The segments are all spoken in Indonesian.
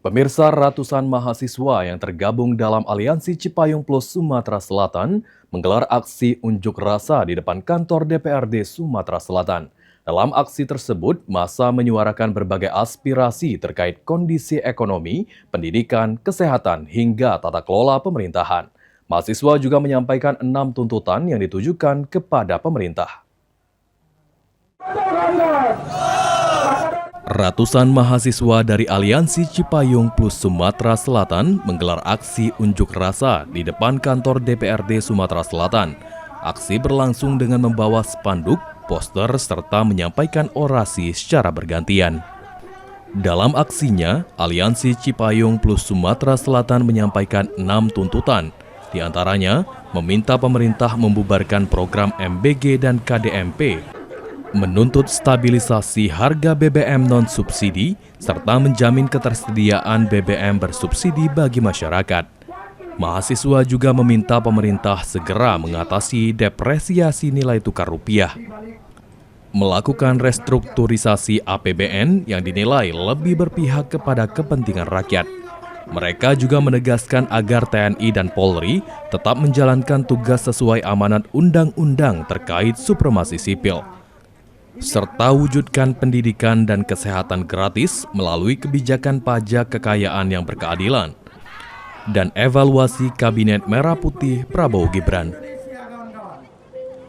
Pemirsa, ratusan mahasiswa yang tergabung dalam Aliansi Cipayung Plus Sumatera Selatan menggelar aksi unjuk rasa di depan kantor DPRD Sumatera Selatan. Dalam aksi tersebut, massa menyuarakan berbagai aspirasi terkait kondisi ekonomi, pendidikan, kesehatan, hingga tata kelola pemerintahan. Mahasiswa juga menyampaikan 6 tuntutan yang ditujukan kepada pemerintah. Ratusan mahasiswa dari Aliansi Cipayung Plus Sumatera Selatan menggelar aksi unjuk rasa di depan kantor DPRD Sumatera Selatan. Aksi berlangsung dengan membawa spanduk, poster, serta menyampaikan orasi secara bergantian. Dalam aksinya, Aliansi Cipayung Plus Sumatera Selatan menyampaikan 6 tuntutan. Di antaranya, meminta pemerintah membubarkan program MBG dan KDMP, menuntut stabilisasi harga BBM non-subsidi, serta menjamin ketersediaan BBM bersubsidi bagi masyarakat. Mahasiswa juga meminta pemerintah segera mengatasi depresiasi nilai tukar rupiah, melakukan restrukturisasi APBN yang dinilai lebih berpihak kepada kepentingan rakyat. Mereka juga menegaskan agar TNI dan Polri tetap menjalankan tugas sesuai amanat undang-undang terkait supremasi sipil, serta wujudkan pendidikan dan kesehatan gratis melalui kebijakan pajak kekayaan yang berkeadilan, dan evaluasi Kabinet Merah Putih Prabowo Gibran.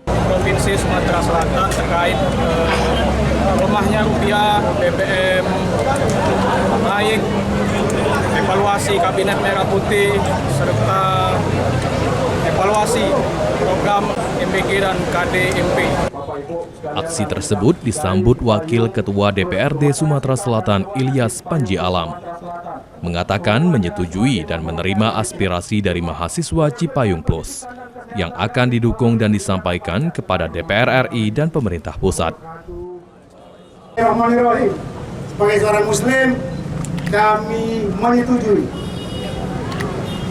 Provinsi Sumatera Selatan terkait lemahnya rupiah, BBM naik, evaluasi Kabinet Merah Putih, serta evaluasi program MBG dan KDMP. Aksi tersebut disambut Wakil Ketua DPRD Sumatera Selatan Ilyas Panji Alam, mengatakan menyetujui dan menerima aspirasi dari mahasiswa Cipayung Plus yang akan didukung dan disampaikan kepada DPR RI dan pemerintah pusat. Sebagai seorang Muslim, kami menyetujui,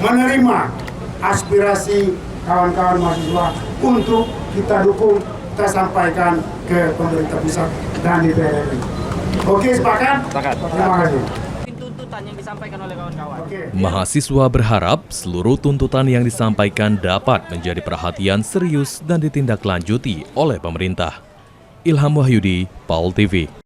menerima aspirasi kawan-kawan mahasiswa untuk kita dukung, kita sampaikan ke pemerintah pusat dan DPR RI. Oke, sepakat? Sepakat. Terima kasih. Tuntutan yang disampaikan oleh kawan-kawan. Mahasiswa berharap seluruh tuntutan yang disampaikan dapat menjadi perhatian serius dan ditindaklanjuti oleh pemerintah. Ilham Wahyudi, PAUL TV.